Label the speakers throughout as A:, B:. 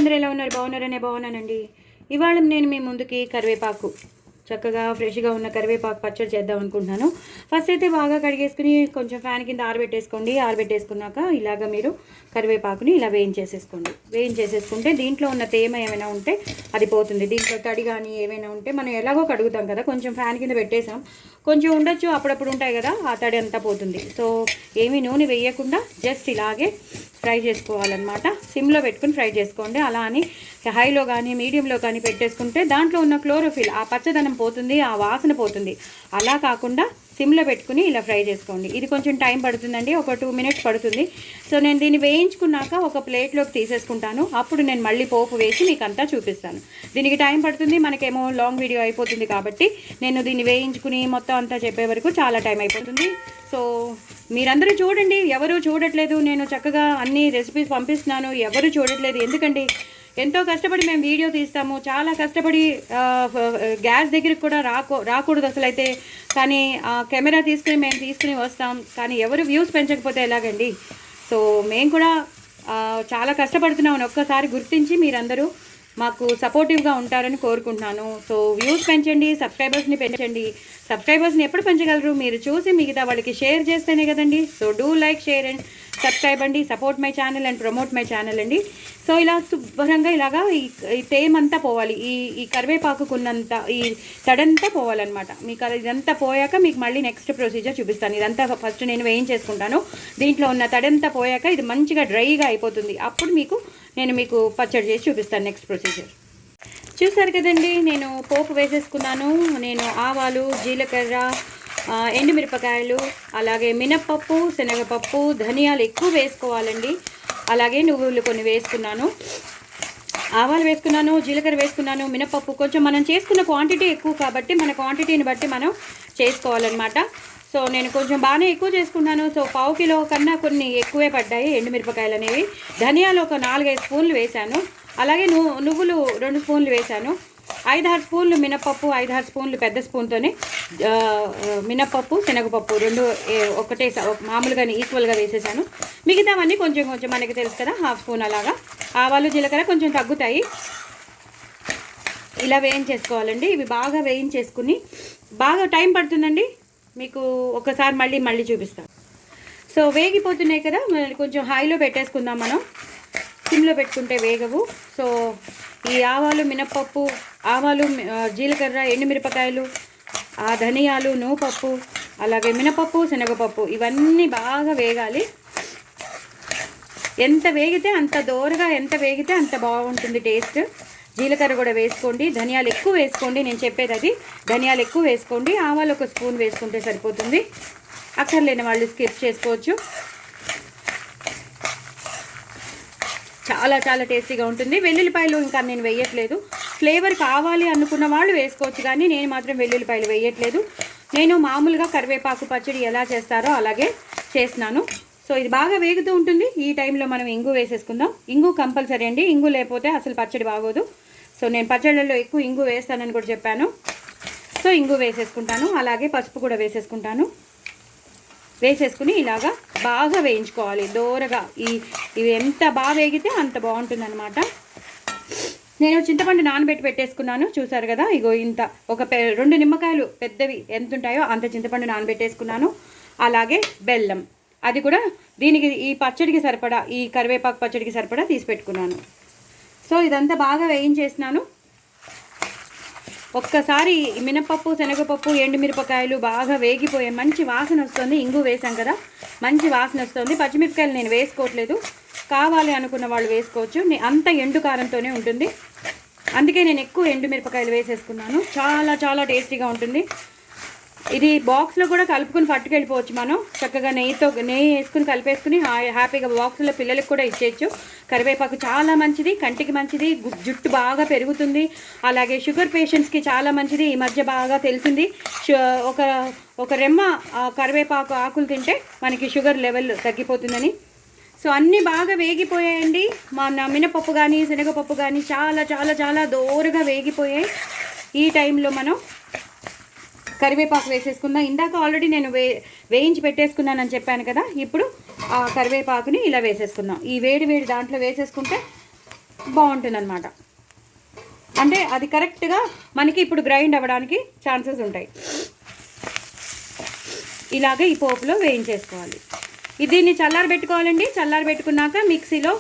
A: అందరూ ఎలా ఉన్నారు? బాగున్నారనే బాగున్నానండి. ఇవాళ నేను మీ ముందుకి కరివేపాకు చక్కగా ఫ్రెష్గా ఉన్న కరివేపాకు పచ్చడి చేద్దాం అనుకుంటున్నాను. ఫస్ట్ అయితే బాగా కడిగేసుకుని కొంచెం ఫ్యాన్ కింద ఆరబెట్టేసుకోండి. ఆరబెట్టేసుకున్నాక ఇలాగ మీరు కరివేపాకుని ఇలా వేయించేసేసుకోండి. వేయించేసేసుకుంటే దీంట్లో ఉన్న తేమ ఏమైనా ఉంటే అది పోతుంది. దీంట్లో తడి కానీ ఏమైనా ఉంటే మనం ఎలాగో కడుగుతాం కదా, కొంచెం ఫ్యాన్ కింద పెట్టేసాం, కొంచెం ఉండొచ్చు, అప్పుడప్పుడు ఉంటాయి కదా, ఆ తడి అంతా పోతుంది. సో ఏమీ నూనె వేయకుండా జస్ట్ ఇలాగే ఫ్రై చేసుకోవాలన్నమాట. సిమ్లో పెట్టుకుని ఫ్రై చేసుకోండి. అలా అని హైలో కానీ మీడియంలో కానీ పెట్టేసుకుంటే దాంట్లో ఉన్న క్లోరోఫిల్ ఆ పచ్చదనం పోతుంది, ఆ వాసన పోతుంది. అలా కాకుండా సిమ్లో పెట్టుకుని ఇలా ఫ్రై చేసుకోండి. ఇది కొంచెం టైం పడుతుందండి, ఒక 2 మినిట్స్ పడుతుంది. సో నేను దీన్ని వేయించుకున్నాక ఒక ప్లేట్లోకి తీసేసుకుంటాను. అప్పుడు నేను మళ్ళీ పోపు వేసి మీకు అంతా చూపిస్తాను. దీనికి టైం పడుతుంది, మనకేమో లాంగ్ వీడియో అయిపోతుంది కాబట్టి నేను దీన్ని వేయించుకుని మొత్తం అంతా చెప్పే వరకు చాలా టైం అయిపోతుంది. సో మీరందరూ చూడండి, ఎవరు చూడట్లేదు, నేను చక్కగా అన్ని రెసిపీస్ పంపిస్తున్నాను, ఎవరు చూడట్లేదు. ఎందుకండి, ఎంతో కష్టపడి మేము వీడియో తీస్తాము, చాలా కష్టపడి గ్యాస్ దగ్గరికి కూడా రాకూడదు అసలు అయితే, కానీ కెమెరా మేము తీసుకుని వస్తాం, కానీ ఎవరు వ్యూస్ పెంచకపోతే ఎలాగండి. సో మేము కూడా చాలా కష్టపడుతున్నామని ఒక్కసారి గుర్తించి మీరందరూ మాకు సపోర్టివ్గా ఉంటారని కోరుకుంటున్నాను. సో వ్యూస్ పెంచండి, సబ్స్క్రైబర్స్ని పెంచండి. సబ్స్క్రైబర్స్ని ఎప్పుడు పెంచగలరు? మీరు చూసి మిగతా వాళ్ళకి షేర్ చేస్తేనే కదండి. So do like, share and subscribe అండి. Support my channel and promote my channel అండి. సో ఇలా శుభ్రంగా ఇలాగా ఈ తేమంతా పోవాలి, ఈ కరివేపాకుకున్నంత ఈ తడంతా పోవాలన్నమాట. మీకు ఇదంతా పోయాక మీకు మళ్ళీ నెక్స్ట్ ప్రొసీజర్ చూపిస్తాను. ఇదంతా ఫస్ట్ నేను వేయించేసుకుంటాను. దీంట్లో ఉన్న తడంతా పోయాక ఇది మంచిగా డ్రైగా అయిపోతుంది. అప్పుడు నేను మీకు పచ్చడి చేసి చూపిస్తాను నెక్స్ట్ ప్రొసీజర్. చూసారు కదండి, నేను పోపు వేసేసుకున్నాను. నేను ఆవాలు, జీలకర్ర, ఎండుమిరపకాయలు, అలాగే మినప్పప్పు, శనగపప్పు, ధనియాలు ఎక్కువ వేసుకోవాలండి. అలాగే నువ్వులు కొన్ని వేసుకున్నాను, ఆవాలు వేసుకున్నాను, జీలకర్ర వేసుకున్నాను, మినప్పప్పు. కొంచెం మనం చేసుకున్న క్వాంటిటీ ఎక్కువ కాబట్టి మన క్వాంటిటీని బట్టి మనం చేసుకోవాలన్నమాట. సో నేను కొంచెం బాగానే ఎక్కువ చేసుకున్నాను. సో 1/2 కిలో కన్నా కొన్ని ఎక్కువే పడ్డాయి ఎండుమిరపకాయలు అనేవి. ధనియాలు ఒక 4-5 స్పూన్లు వేశాను. అలాగే నువ్వులు 2 స్పూన్లు వేశాను. 5-6 స్పూన్లు మినప్పప్పు, 5-6 స్పూన్లు పెద్ద స్పూన్తోనే మినప్పప్పు, శనగపప్పు 2 ఒకటే మామూలుగానే ఈక్వల్గా వేసేసాను. మిగతావన్నీ కొంచెం కొంచెం మనకి తెలుసు కదా, 1/2 స్పూన్ అలాగా. ఆవాలు, జీలకర్ర కొంచెం తగ్గుతాయి. ఇలా వేయించేసుకోవాలండి. ఇవి బాగా వేయించేసుకుని బాగా టైం పడుతుందండి. మీకు ఒకసారి మళ్ళీ చూపిస్తాను. సో వేగిపోతున్నాయి కదా, కొంచెం హైలో పెట్టేసుకుందాం మనం. సిమ్లో పెట్టుకుంటే వేగవు. సో ఈ ఆవాలు, మినప్పప్పు, ఆవాలు, జీలకర్ర, ఎండుమిరపకాయలు, ధనియాలు, నువ్వుపప్పు, అలాగే మినపప్పు, శనగపప్పు ఇవన్నీ బాగా వేగాలి. ఎంత వేగితే అంత దోరగా, ఎంత వేగితే అంత బాగుంటుంది టేస్ట్. జీలకర్ర కూడా వేసుకోండి, ధనియాలు ఎక్కువ వేసుకోండి. నేను చెప్పేది అది, ధనియాలు ఎక్కువ వేసుకోండి. ఆవాలు 1 స్పూన్ వేసుకుంటే సరిపోతుంది. అక్కర్లేని వాళ్ళు స్కిప్ చేసుకోవచ్చు. చాలా చాలా టేస్టీగా ఉంటుంది. వెల్లుల్లిపాయలు ఇంకా నేను వేయట్లేదు. ఫ్లేవర్ కావాలి అనుకున్న వాళ్ళు వేసుకోవచ్చు, కానీ నేను మాత్రం వెల్లుల్లిపాయలు వేయట్లేదు. నేను మామూలుగా కరివేపాకు పచ్చడి ఎలా చేస్తారో అలాగే చేస్తున్నాను. సో ఇది బాగా వేగుతూ ఉంటుంది. ఈ టైంలో మనం ఇంగు వేసేసుకుందాం. ఇంగు కంపల్సరీ అండి, ఇంగు లేకపోతే అసలు పచ్చడి బాగోదు. సో నేను పచ్చళ్ళల్లో ఎక్కువ ఇంగు వేస్తానని కూడా చెప్పాను. సో ఇంగు వేసేసుకుంటాను. అలాగే పసుపు కూడా వేసేసుకుంటాను. వేసేసుకుని ఇలాగా బాగా వేయించుకోవాలి దోరగా. ఇవి ఎంత బాగా వేగితే అంత బాగుంటుందన్నమాట. నేను చింతపండు నానబెట్టి పెట్టేసుకున్నాను, చూసారు కదా. ఇగో ఇంత ఒక 2 నిమ్మకాయలు పెద్దవి ఎంత ఉంటాయో అంత చింతపండు నానబెట్టేసుకున్నాను. అలాగే బెల్లం, అది కూడా దీనికి ఈ పచ్చడికి సరిపడా, ఈ కరివేపాకు పచ్చడికి సరిపడా తీసి పెట్టుకున్నాను. సో ఇదంతా బాగా వేయించేసినాను. ఒక్కసారి మినపప్పు, శనగపప్పు, ఎండుమిరపకాయలు బాగా వేగిపోయే మంచి వాసన వస్తుంది. ఇంగు వేసాం కదా, మంచి వాసన వస్తుంది. పచ్చిమిరపకాయలు నేను వేసుకోవట్లేదు, కావాలి అనుకున్న వాళ్ళు వేసుకోవచ్చు. అంత ఎండు కారంతోనే ఉంటుంది, అందుకే నేను ఎక్కువ ఎండుమిరపకాయలు వేసేసుకున్నాను. చాలా చాలా టేస్టీగా ఉంటుంది. ఇది బాక్స్లో కూడా కలుపుకొని పట్టుకెళ్ళిపోవచ్చు. మనం చక్కగా నెయ్యి వేసుకుని కలిపేసుకుని హ్యాపీగా బాక్స్లో పిల్లలకు కూడా ఇచ్చేయచ్చు. కరివేపాకు చాలా మంచిది, కంటికి మంచిది, జుట్టు బాగా పెరుగుతుంది. షుగర్ పేషెంట్స్కి చాలా మంచిది. ఈ మధ్య బాగా తెలిసింది, ఒక రెమ్మ కరివేపాకు ఆకులు తింటే మనకి షుగర్ లెవెల్ తగ్గిపోతుందని. సో అన్నీ బాగా వేగిపోయాయండి. మన మినపప్పు కానీ శనగపప్పు కానీ చాలా చాలా చాలా దోరగా వేగిపోయాయి. ఈ టైంలో మనం కరివేపాకు వేసేసుకుందాం. ఇందాక ఆల్రెడీ నేను వేయించి పెట్టేసుకున్నానని చెప్పాను కదా. ఇప్పుడు ఆ కరివేపాకుని ఇలా వేసేసుకుందాం. ఈ వేడి దాంట్లో వేసేసుకుంటే బాగుంటుందన్నమాట. అంటే అది కరెక్ట్గా మనకి ఇప్పుడు గ్రైండ్ అవ్వడానికి ఛాన్సెస్ ఉంటాయి. ఇలాగ ఈ పోపులో వేయించేసుకోవాలి. దీన్ని చల్లారబెట్టుకోవాలండి. చల్లారబెట్టుకున్నాక మిక్సీలో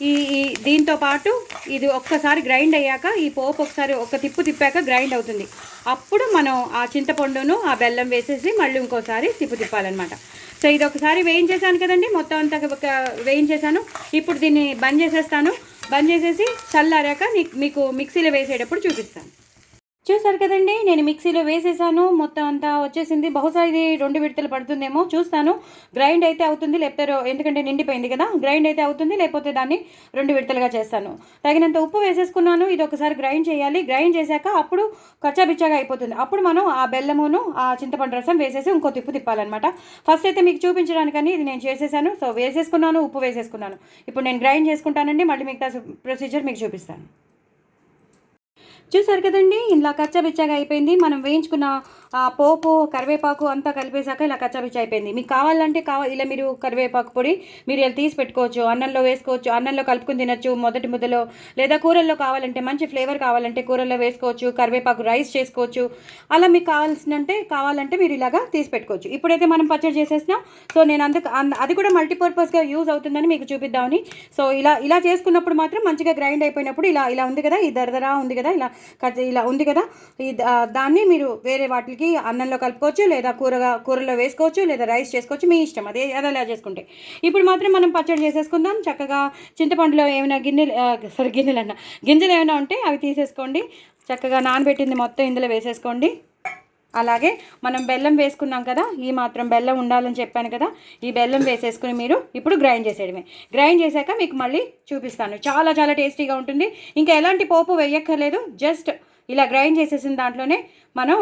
A: ఈ దీంతో పాటు ఇది ఒక్కసారి గ్రైండ్ అయ్యాక ఈ పోపు ఒకసారి ఒక తిప్పాక గ్రైండ్ అవుతుంది. అప్పుడు మనం ఆ చింతపండును ఆ బెల్లం వేసేసి మళ్ళీ ఇంకోసారి తిప్పాలన్నమాట. సో ఇది ఒకసారి వేయించేసాను కదండి, మొత్తం అంతా వేయించేసాను. ఇప్పుడు దీన్ని బంద్ చేసేస్తాను. బంద్ చేసేసి చల్లారాక మీకు మిక్సీలో వేసేటప్పుడు చూపిస్తాను. చూసారు కదండి, నేను మిక్సీలో వేసేసాను. మొత్తం అంతా వచ్చేసింది. బహుశా ఇది 2 విడతలు పడుతుందేమో, చూస్తాను. గ్రైండ్ అయితే అవుతుంది, లేకపోతే ఎందుకంటే నిండిపోయింది కదా, గ్రైండ్ అయితే అవుతుంది, లేకపోతే దాన్ని 2 విడతలుగా చేస్తాను. తగినంత ఉప్పు వేసేసుకున్నాను. ఇది ఒకసారి గ్రైండ్ చేయాలి. గ్రైండ్ చేశాక అప్పుడు కచ్చాబిచ్చాగా అయిపోతుంది. అప్పుడు మనం ఆ బెల్లమును ఆ చింతపండు రసం వేసేసి ఇంకో తిప్పాలన్నమాట. ఫస్ట్ అయితే మీకు చూపించడానికని ఇది నేను చేసేసాను. సో వేసేసుకున్నాను, ఉప్పు వేసేసుకున్నాను. ఇప్పుడు నేను గ్రైండ్ చేసుకుంటానండి. మళ్ళీ మిగతా ప్రొసీజర్ మీకు చూపిస్తాను. చూసారు కదండి, ఇలా కచ్చాబిచ్చాగా అయిపోయింది. మనం వేయించుకున్న పోపు కరివేపాకు అంతా కలిపేశాక ఇలా కచ్చాబిచ్చా అయిపోయింది. మీకు కావాలంటే ఇలా మీరు కరివేపాకు పొడి మీరు ఇలా తీసి పెట్టుకోవచ్చు, అన్నంలో వేసుకోవచ్చు, అన్నంలో కలుపుకుని తినచ్చు మొదటి ముద్దలో, లేదా కూరల్లో కావాలంటే మంచి ఫ్లేవర్ కావాలంటే కూరల్లో వేసుకోవచ్చు, కరివేపాకు రైస్ చేసుకోవచ్చు. అలా మీకు కావాలంటే మీరు ఇలాగా తీసి పెట్టుకోవచ్చు. ఇప్పుడైతే మనం పచ్చడి చేసేసినాం. సో నేను అది కూడా మల్టీపర్పస్గా యూజ్ అవుతుందని మీకు చూపిద్దామని. సో ఇలా చేసుకున్నప్పుడు మాత్రం మంచిగా గ్రైండ్ అయిపోయినప్పుడు ఇలా ఉంది కదా, ఈ దరదరా ఉంది కదా, ఇలా ఉంది కదా, దాన్ని మీరు వేరే వాటికి అన్నంలో కలుపుకోవచ్చు, లేదా కూరలో వేసుకోవచ్చు, లేదా రైస్ చేసుకోవచ్చు, మీ ఇష్టం. అది అలా చేసుకుంటే. ఇప్పుడు మాత్రం మనం పచ్చడి చేసేసుకుందాం. చక్కగా చింతపండులో ఏమైనా గింజలు ఏమైనా ఉంటే అవి తీసేసుకోండి. చక్కగా నానబెట్టింది మొత్తం ఇందులో వేసేసుకోండి. అలాగే మనం బెల్లం వేసుకున్నాం కదా, ఈ మాత్రం బెల్లం ఉండాలని చెప్పాను కదా, ఈ బెల్లం వేసేసుకుని మీరు ఇప్పుడు గ్రైండ్ చేసేయడమే. గ్రైండ్ చేశాక మీకు మళ్ళీ చూపిస్తాను. చాలా చాలా టేస్టీగా ఉంటుంది. ఇంకా ఎలాంటి పోపు వేయక్కర్లేదు, జస్ట్ ఇలా గ్రైండ్ చేసేసిన దాంట్లోనే మనం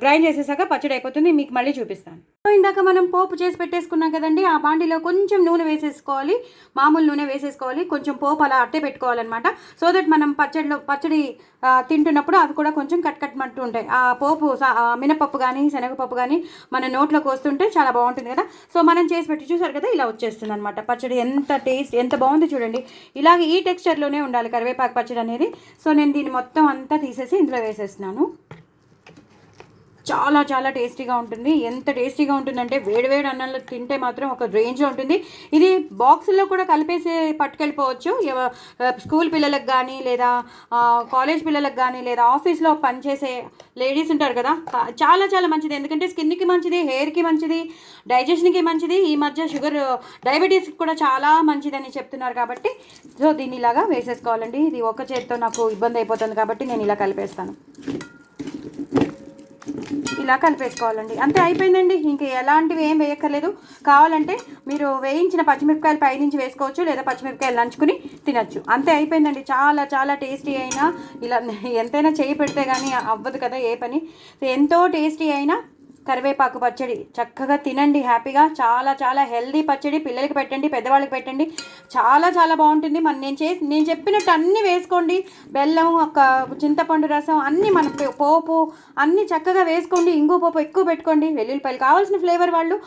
A: గ్రైండ్ చేసేసాక పచ్చడి అయిపోతుంది. మీకు మళ్ళీ చూపిస్తాను. ఇందాక మనం పోపు చేసి పెట్టేసుకున్నాం కదండి, ఆ బాండిలో కొంచెం నూనె వేసేసుకోవాలి, మామూలు నూనె వేసేసుకోవాలి. కొంచెం పోపు అలా అట్టే పెట్టుకోవాలన్నమాట. సో దట్ మనం పచ్చడి తింటున్నప్పుడు అవి కూడా కొంచెం కట్మంటూ ఉంటాయి. ఆ పోపు మినపప్పు కానీ శనగపప్పు కానీ మన నోట్లోకి వస్తుంటే చాలా బాగుంటుంది కదా. సో మనం చేసి పెట్టి చూసారు కదా, ఇలా వచ్చేస్తుంది అనమాట పచ్చడి. ఎంత బాగుంది చూడండి. ఇలాగే ఈ టెక్స్చర్లోనే ఉండాలి కరివేపాకు పచ్చడి అనేది. సో నేను దీన్ని మొత్తం అంతా తీసేసి ఇందులో వేసేస్తున్నాను. చాలా చాలా టేస్టీగా ఉంటుంది. ఎంత టేస్టీగా ఉంటుందంటే వేడివేడి అన్నంలో తింటే మాత్రం ఒక రేంజ్లో ఉంటుంది. ఇది బాక్సుల్లో కూడా కలిపేసి పట్టుకెళ్ళిపోవచ్చు. స్కూల్ పిల్లలకు కానీ, లేదా కాలేజ్ పిల్లలకు కానీ, లేదా ఆఫీస్లో పనిచేసే లేడీస్ ఉంటారు కదా, చాలా చాలా మంచిది. ఎందుకంటే స్కిన్కి మంచిది, హెయిర్కి మంచిది, డైజెషన్కి మంచిది. ఈ మధ్య డయాబెటీస్కి కూడా చాలా మంచిదని చెప్తున్నారు కాబట్టి సో దీన్ని ఇలాగా వేసేసుకోవాలండి. ఇది ఒక చేతితో నాకు ఇబ్బంది అయిపోతుంది కాబట్టి నేను ఇలా కలిపేస్తాను. ఇలా కలిపేసుకోవాలండి. అంతే, అయిపోయిందండి. ఇంకా ఎలాంటివి ఏం వేయక్కర్లేదు. కావాలంటే మీరు వేయించిన పచ్చిమిరపకాయలు పైనుంచి వేసుకోవచ్చు, లేదా పచ్చిమిరపకాయలు నంచుకుని తినచ్చు. అంతే, అయిపోయిందండి. చాలా చాలా టేస్టీ అయినా, ఇలా ఎంతైనా చేయి పెడితే కానీ అవ్వదు కదా ఏ పని. ఎంతో టేస్టీ అయినా కరివేపాకు పచ్చడి చక్కగా తినండి హ్యాపీగా. చాలా చాలా హెల్దీ పచ్చడి. పిల్లలకి పెట్టండి, పెద్దవాళ్ళకి పెట్టండి, చాలా చాలా బాగుంటుంది. నేను చెప్పినట్టు అన్నీ వేసుకోండి. బెల్లం, ఒక చింతపండు రసం, అన్నీ మన పోపు అన్నీ చక్కగా వేసుకోండి. ఇంగు పోపు ఎక్కువ పెట్టుకోండి. వెల్లుల్లిపాయలు కావాల్సిన ఫ్లేవర్ వాళ్ళు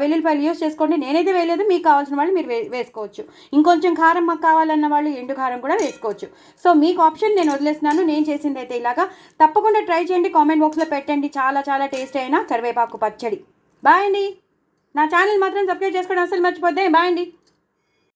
A: వెల్లుల్లిపాయలు యూస్ చేసుకోండి. నేనైతే వేయలేదు, మీకు కావాల్సిన వాళ్ళు మీరు వేసుకోవచ్చు. ఇంకొంచెం కారం మాకు కావాలన్న వాళ్ళు ఎండు కారం కూడా వేసుకోవచ్చు. సో మీకు ఆప్షన్ నేను వదిలేస్తున్నాను. నేను చేసింది అయితే ఇలాగా. తప్పకుండా ట్రై చేయండి, కామెంట్ బాక్స్లో పెట్టండి. చాలా చాలా టేస్ట్ అయినా కరివేపాకు పచ్చడి. బాయ్ అండి. నా ఛానల్ మాత్రం సబ్స్క్రైబ్ చేసుకోవడం అసలు మర్చిపోద్దే. బాయ్ అండి.